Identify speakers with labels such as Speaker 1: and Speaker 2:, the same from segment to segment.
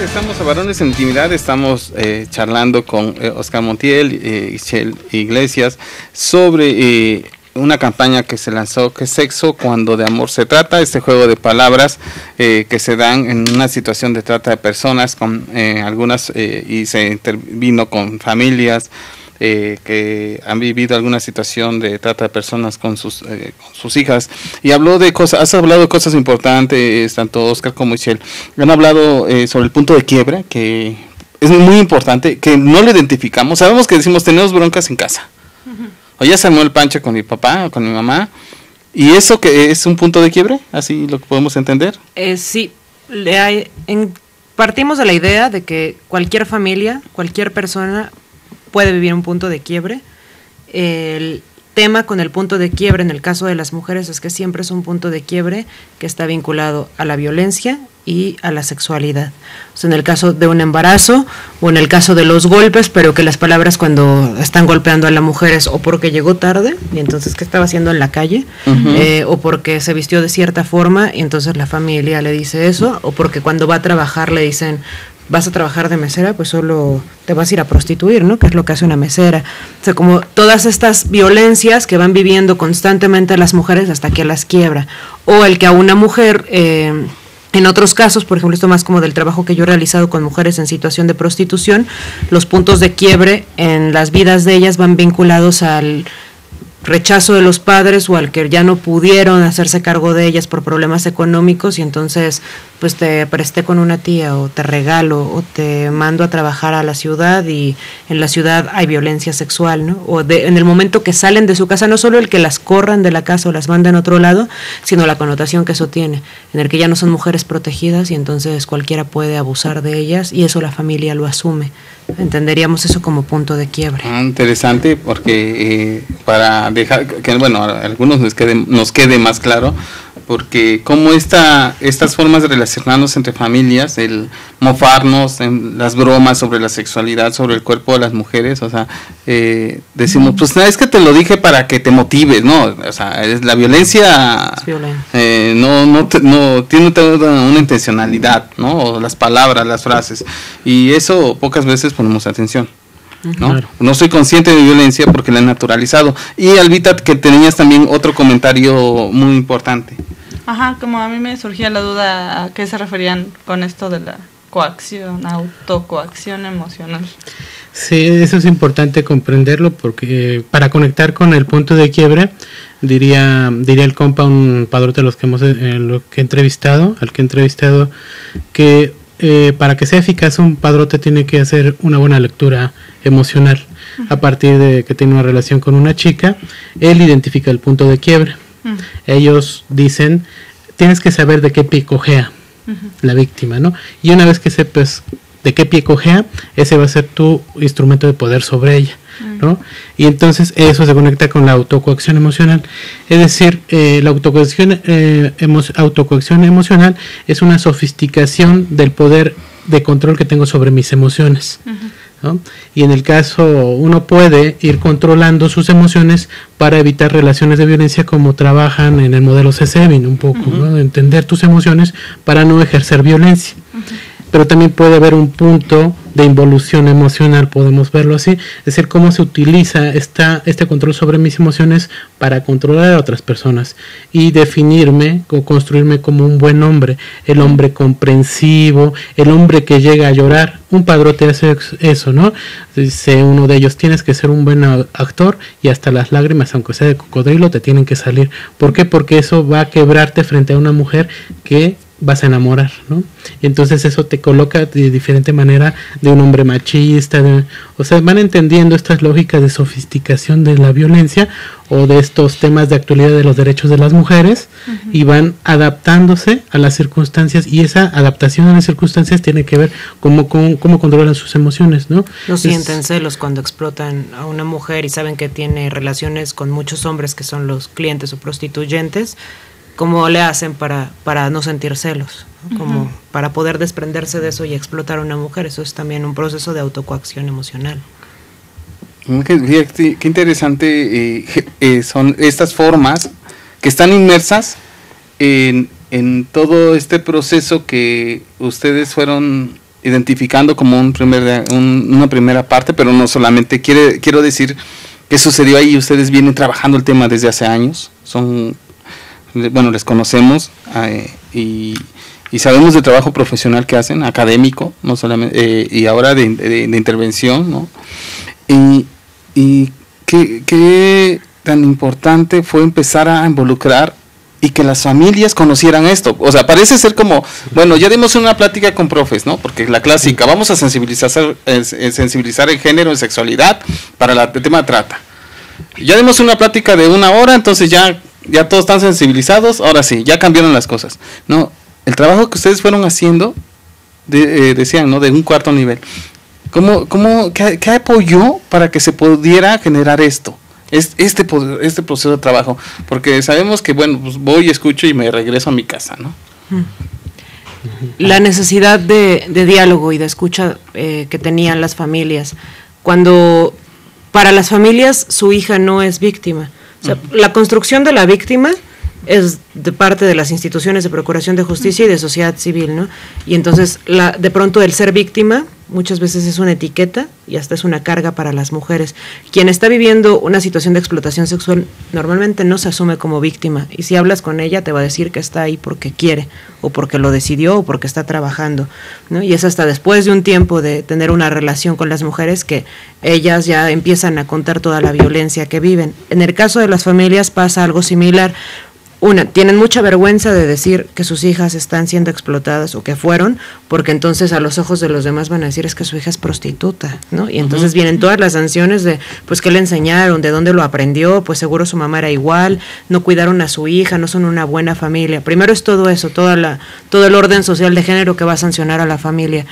Speaker 1: Estamos a Varones en Intimidad, estamos charlando con Oscar Montiel y Ixchel Iglesias sobre una campaña que se lanzó, que es Sexo cuando de amor se trata, este juego de palabras que se dan en una situación de trata de personas, con algunas y se intervino con familias que han vivido alguna situación de trata de personas con sus hijas, y habló de cosas, has hablado de cosas importantes, tanto Oscar como Ixchel han hablado sobre el punto de quiebre, que es muy importante, que no lo identificamos. Sabemos que decimos tenemos broncas en casa, o ya se armó el pancho con mi papá o con mi mamá, y eso que es un punto de quiebre, así lo que podemos entender.
Speaker 2: Sí, partimos de la idea de que cualquier familia, cualquier persona puede vivir un punto de quiebre. El tema con el punto de quiebre en el caso de las mujeres es que siempre es un punto de quiebre que está vinculado a la violencia y a la sexualidad. O sea, en el caso de un embarazo o en el caso de los golpes, pero que las palabras cuando están golpeando a la mujer es o porque llegó tarde y entonces qué estaba haciendo en la calle, o porque se vistió de cierta forma y entonces la familia le dice eso, o porque cuando va a trabajar le dicen vas a trabajar de mesera, pues solo te vas a ir a prostituir, ¿no? Que es lo que hace una mesera. O sea, como todas estas violencias que van viviendo constantemente las mujeres hasta que las quiebra. O el que a una mujer, en otros casos, por ejemplo, esto más como del trabajo que yo he realizado con mujeres en situación de prostitución, los puntos de quiebre en las vidas de ellas van vinculados al rechazo de los padres o al que ya no pudieron hacerse cargo de ellas por problemas económicos y entonces pues te presté con una tía o te regalo o te mando a trabajar a la ciudad y en la ciudad hay violencia sexual, ¿no? O en el momento que salen de su casa, no solo el que las corran de la casa o las manden a otro lado, sino la connotación que eso tiene, en el que ya no son mujeres protegidas y entonces cualquiera puede abusar de ellas y eso la familia lo asume. Entenderíamos eso como punto de quiebre.
Speaker 1: Interesante, porque para dejar que, bueno, a algunos nos quede más claro, porque como estas formas de relacionarnos entre familias, el mofarnos, en las bromas sobre la sexualidad, sobre el cuerpo de las mujeres, o sea, decimos, pues es que te lo dije para que te motives, ¿no? O sea, la violencia no tiene una intencionalidad, ¿no? O las palabras, las frases, y eso pocas veces ponemos atención, ¿no? Claro. No soy consciente de violencia porque la he naturalizado. Y Albita, que tenías también otro comentario muy importante.
Speaker 3: Ajá, como a mí me surgía la duda a qué se referían con esto de la coacción, autocoacción emocional.
Speaker 4: Sí, eso es importante comprenderlo porque para conectar con el punto de quiebre, diría el compa, un padrote de los que al que he entrevistado, que para que sea eficaz un padrote tiene que hacer una buena lectura emocional. A partir de que tiene una relación con una chica, él identifica el punto de quiebre. Ellos dicen, tienes que saber de qué pie cojea la víctima, ¿no? Y una vez que sepas de qué pie cojea, ese va a ser tu instrumento de poder sobre ella, ¿no? Y entonces eso se conecta con la autocoacción emocional. Es decir, la autocoacción emocional es una sofisticación del poder de control que tengo sobre mis emociones, ¿no? Y en el caso uno puede ir controlando sus emociones para evitar relaciones de violencia, como trabajan en el modelo C7 un poco, ¿no? Entender tus emociones para no ejercer violencia. Pero también puede haber un punto de involución emocional, podemos verlo así, es decir, cómo se utiliza este control sobre mis emociones para controlar a otras personas y definirme o construirme como un buen hombre, el hombre comprensivo, el hombre que llega a llorar. Un padrote hace eso, ¿no? Dice uno de ellos, tienes que ser un buen actor y hasta las lágrimas, aunque sea de cocodrilo, te tienen que salir. ¿Por qué? Porque eso va a quebrarte frente a una mujer que vas a enamorar, ¿no? Y entonces eso te coloca de diferente manera de un hombre machista, o sea, van entendiendo estas lógicas de sofisticación de la violencia o de estos temas de actualidad de los derechos de las mujeres y van adaptándose a las circunstancias, y esa adaptación a las circunstancias tiene que ver cómo controlan sus emociones, ¿no?
Speaker 2: No sienten celos cuando explotan a una mujer y saben que tiene relaciones con muchos hombres que son los clientes o prostituyentes. ¿Cómo le hacen para no sentir celos? ¿No? Como para poder desprenderse de eso y explotar a una mujer. Eso es también un proceso de autocoacción emocional.
Speaker 1: Qué interesante son estas formas que están inmersas en todo este proceso que ustedes fueron identificando como una primera parte, pero no solamente. Quiero decir que sucedió ahí. Ustedes vienen trabajando el tema desde hace años. Les conocemos y sabemos del trabajo profesional que hacen, académico, no solamente, y ahora de intervención, ¿no? Y qué tan importante fue empezar a involucrar y que las familias conocieran esto. O sea, parece ser como, bueno, ya dimos una plática con profes, ¿no? Porque la clásica, vamos a sensibilizar en género, en sexualidad, para el tema de trata. Ya dimos una plática de 1 hora, entonces ya todos están sensibilizados, ahora sí, ya cambiaron las cosas. No, el trabajo que ustedes fueron haciendo, decían, ¿no? De un 4º nivel. ¿Qué apoyó para que se pudiera generar esto? Este proceso de trabajo, porque sabemos que, bueno, pues voy, escucho y me regreso a mi casa, ¿no?
Speaker 2: La necesidad de diálogo y de escucha que tenían las familias. Cuando para las familias su hija no es víctima. O sea, la construcción de la víctima es de parte de las instituciones de procuración de justicia y de sociedad civil, ¿no? Y entonces, de pronto el ser víctima muchas veces es una etiqueta y hasta es una carga para las mujeres. Quien está viviendo una situación de explotación sexual normalmente no se asume como víctima, y si hablas con ella te va a decir que está ahí porque quiere, o porque lo decidió, o porque está trabajando, ¿no? Y es hasta después de un tiempo de tener una relación con las mujeres que ellas ya empiezan a contar toda la violencia que viven. En el caso de las familias pasa algo similar. Tienen mucha vergüenza de decir que sus hijas están siendo explotadas o que fueron, porque entonces a los ojos de los demás van a decir es que su hija es prostituta, ¿no? Y entonces vienen todas las sanciones de, pues, ¿qué le enseñaron? ¿De dónde lo aprendió? Pues seguro su mamá era igual, no cuidaron a su hija, no son una buena familia. Primero es todo eso, todo el orden social de género que va a sancionar a la familia.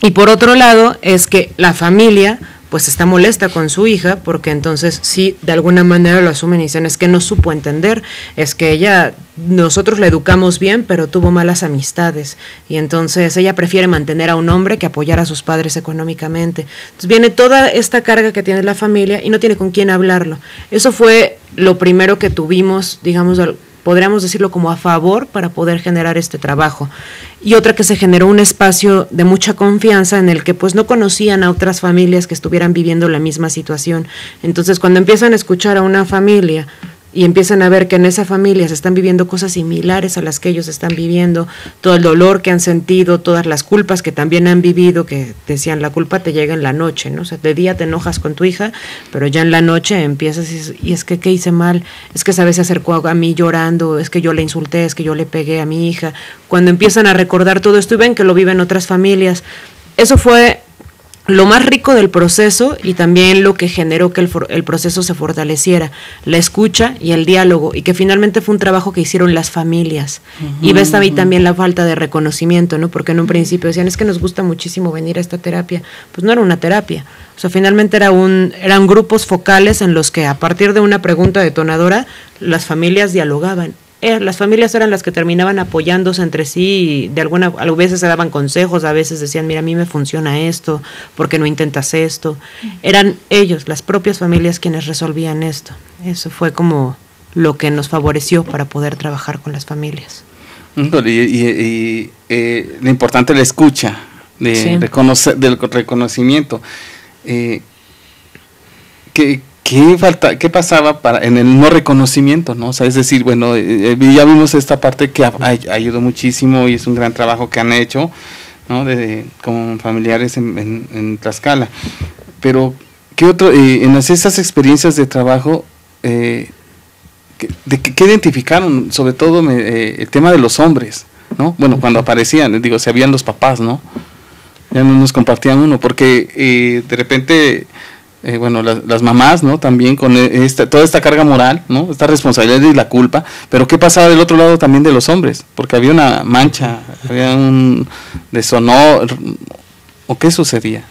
Speaker 2: Y por otro lado es que la familia pues está molesta con su hija, porque entonces sí, de alguna manera lo asumen y dicen, es que no supo entender, es que nosotros la educamos bien, pero tuvo malas amistades, y entonces ella prefiere mantener a un hombre que apoyar a sus padres económicamente. Entonces viene toda esta carga que tiene la familia y no tiene con quién hablarlo. Eso fue lo primero que tuvimos, digamos, podríamos decirlo como a favor para poder generar este trabajo. Y otra, que se generó un espacio de mucha confianza en el que pues no conocían a otras familias que estuvieran viviendo la misma situación. Entonces cuando empiezan a escuchar a una familia y empiezan a ver que en esa familia se están viviendo cosas similares a las que ellos están viviendo, todo el dolor que han sentido, todas las culpas que también han vivido, que decían, la culpa te llega en la noche, ¿no? O sea, de día te enojas con tu hija, pero ya en la noche empiezas y es que, ¿qué hice mal? Es que esa vez se acercó a mí llorando, es que yo le insulté, es que yo le pegué a mi hija. Cuando empiezan a recordar todo esto y ven que lo viven otras familias, eso fue lo más rico del proceso y también lo que generó que el proceso se fortaleciera, la escucha y el diálogo, y que finalmente fue un trabajo que hicieron las familias. Y ves ahí también la falta de reconocimiento, ¿no? Porque en un principio decían, es que nos gusta muchísimo venir a esta terapia. Pues no era una terapia, o sea, finalmente eran grupos focales en los que a partir de una pregunta detonadora las familias dialogaban. Las familias eran las que terminaban apoyándose entre sí, y a veces se daban consejos, a veces decían, mira, a mí me funciona esto, ¿por qué no intentas esto? Eran ellos, las propias familias, quienes resolvían esto. Eso fue como lo que nos favoreció para poder trabajar con las familias.
Speaker 1: Y lo importante es la escucha, del reconocimiento. ¿Qué pasaba en el no reconocimiento, ¿no? O sea, es decir, bueno, ya vimos esta parte que ayudó muchísimo y es un gran trabajo que han hecho, ¿no? Con familiares en Tlaxcala. Pero, ¿qué otro, en esas experiencias de trabajo, ¿qué identificaron? Sobre todo el tema de los hombres, ¿no? Bueno, cuando aparecían, se habían los papás, ¿no? Ya no nos compartían uno, porque de repente... las mamás, ¿no? También con toda esta carga moral, ¿no? Esta responsabilidad y la culpa, pero ¿qué pasaba del otro lado también de los hombres? Porque había una mancha, había un deshonor, ¿o qué sucedía?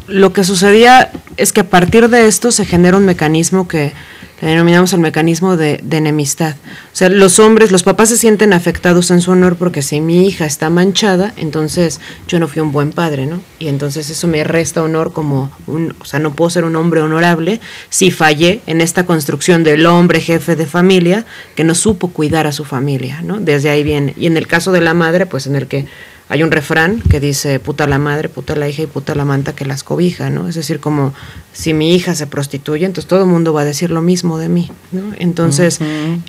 Speaker 2: Lo que sucedía es que a partir de esto se genera un mecanismo que denominamos el mecanismo de enemistad. O sea, los papás se sienten afectados en su honor porque si mi hija está manchada, entonces yo no fui un buen padre, ¿no? Y entonces eso me resta honor o sea, no puedo ser un hombre honorable si fallé en esta construcción del hombre jefe de familia que no supo cuidar a su familia, ¿no? Desde ahí viene. Y en el caso de la madre, pues en el que hay un refrán que dice puta la madre, puta la hija y puta la manta que las cobija, ¿no? Es decir, como si mi hija se prostituye, entonces todo el mundo va a decir lo mismo de mí, ¿no? Entonces,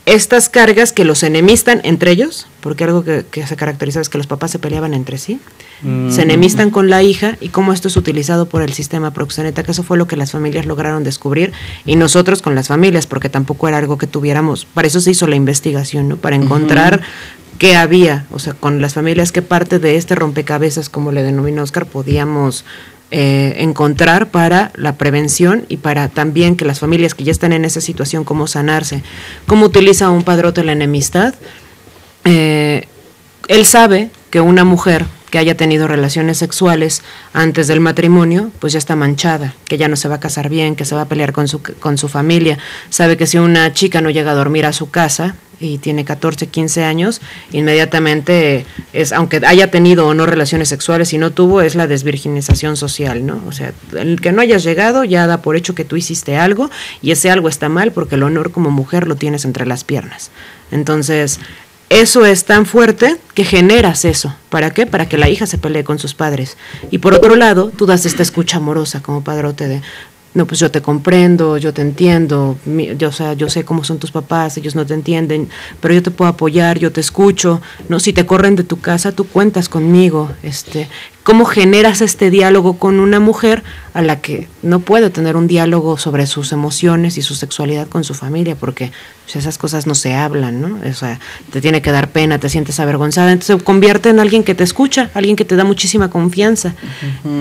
Speaker 2: estas cargas que los enemistan entre ellos, porque algo que se caracteriza es que los papás se peleaban entre sí, se enemistan con la hija, y cómo esto es utilizado por el sistema proxeneta, que eso fue lo que las familias lograron descubrir, y nosotros con las familias, porque tampoco era algo que tuviéramos, para eso se hizo la investigación, ¿no? Para encontrar qué había, o sea, con las familias, qué parte de este rompecabezas, como le denomina Oscar, podíamos encontrar para la prevención, y para también que las familias que ya están en esa situación, cómo sanarse. Cómo utiliza un padrote la enemistad. Él sabe que una mujer que haya tenido relaciones sexuales antes del matrimonio, pues ya está manchada, que ya no se va a casar bien, que se va a pelear con su familia. Sabe que si una chica no llega a dormir a su casa y tiene 14, 15 años, inmediatamente aunque haya tenido o no relaciones sexuales, si no tuvo, es la desvirginización social, ¿no? O sea, el que no hayas llegado ya da por hecho que tú hiciste algo, y ese algo está mal porque el honor como mujer lo tienes entre las piernas. Entonces, eso es tan fuerte que generas eso. ¿Para qué? Para que la hija se pelee con sus padres. Y por otro lado, tú das esta escucha amorosa como padrote de, no, pues yo te comprendo, yo te entiendo, yo sé cómo son tus papás, ellos no te entienden, pero yo te puedo apoyar, yo te escucho, no, si te corren de tu casa, tú cuentas conmigo. ¿Cómo generas este diálogo con una mujer a la que no puede tener un diálogo sobre sus emociones y su sexualidad con su familia? Porque pues, esas cosas no se hablan, ¿no? O sea, te tiene que dar pena, te sientes avergonzada, entonces se convierte en alguien que te escucha, alguien que te da muchísima confianza.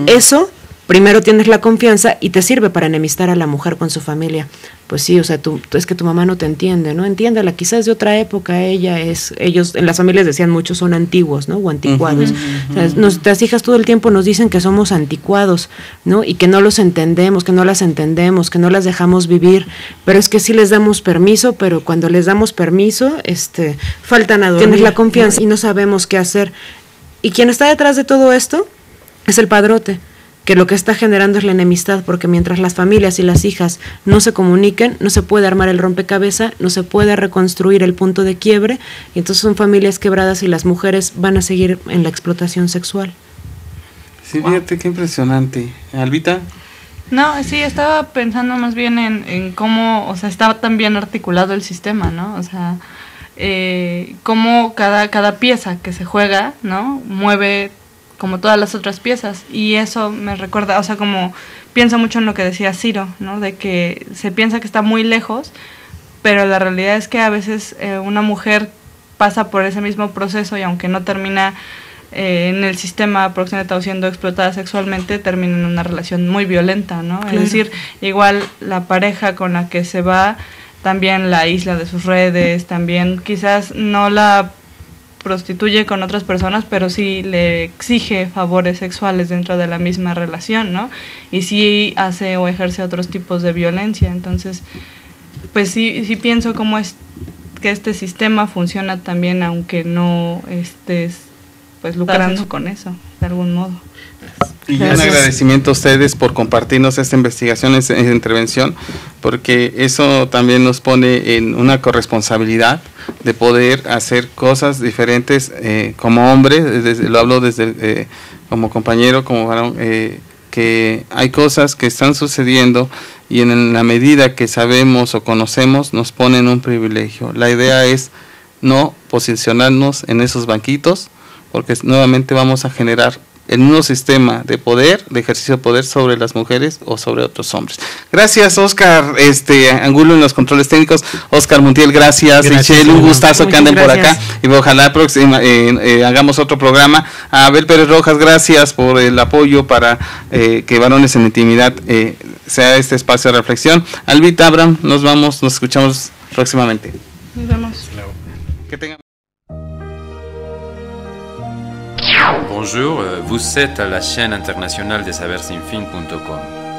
Speaker 2: Eso, primero tienes la confianza y te sirve para enemistar a la mujer con su familia. Pues sí, o sea, es que tu mamá no te entiende, ¿no? Entiéndala, quizás de otra época, ellos, en las familias decían muchos son antiguos, ¿no? O anticuados. O sea, nuestras hijas todo el tiempo nos dicen que somos anticuados, ¿no? Y que no los entendemos, que no las entendemos, que no las dejamos vivir, pero es que sí les damos permiso, pero cuando les damos permiso, faltan a dormir. Tienes la confianza y no sabemos qué hacer. Y quien está detrás de todo esto es el padrote, que lo que está generando es la enemistad, porque mientras las familias y las hijas no se comuniquen, no se puede armar el rompecabezas, no se puede reconstruir el punto de quiebre, y entonces son familias quebradas y las mujeres van a seguir en la explotación sexual.
Speaker 1: Sí, fíjate qué impresionante. ¿Albita?
Speaker 3: No, sí, estaba pensando más bien en cómo, o sea, estaba tan bien articulado el sistema, ¿no? O sea, cómo cada pieza que se juega, ¿no? Mueve como todas las otras piezas, y eso me recuerda, o sea, como pienso mucho en lo que decía Ciro, ¿no? De que se piensa que está muy lejos, pero la realidad es que a veces una mujer pasa por ese mismo proceso, y aunque no termina en el sistema proxeneta o siendo explotada sexualmente, termina en una relación muy violenta, ¿no? Claro. Es decir, igual la pareja con la que se va también la aísla de sus redes, también quizás no la prostituye con otras personas, pero sí le exige favores sexuales dentro de la misma relación, ¿no? Y sí hace o ejerce otros tipos de violencia. Entonces, pues sí pienso cómo es que este sistema funciona también, aunque no estés pues lucrando con eso, de algún modo.
Speaker 1: Y un agradecimiento a ustedes por compartirnos esta investigación, esta intervención, porque eso también nos pone en una corresponsabilidad de poder hacer cosas diferentes como hombre, lo hablo desde como compañero, como varón, que hay cosas que están sucediendo y en la medida que sabemos o conocemos nos ponen un privilegio. La idea es no posicionarnos en esos banquitos, porque nuevamente vamos a generar el mismo sistema de poder, de ejercicio de poder sobre las mujeres o sobre otros hombres. Gracias, Oscar Angulo en los controles técnicos, Oscar Montiel, gracias, Michelle, un gustazo que anden por acá, y ojalá hagamos otro programa. A Abel Pérez Rojas, gracias por el apoyo para que Varones en Intimidad sea este espacio de reflexión. Albita, Abraham, nos escuchamos próximamente.
Speaker 3: Nos vemos.
Speaker 1: Que tengan.
Speaker 5: Bonjour, vous êtes à la chaîne internationale de sabersinfin.com.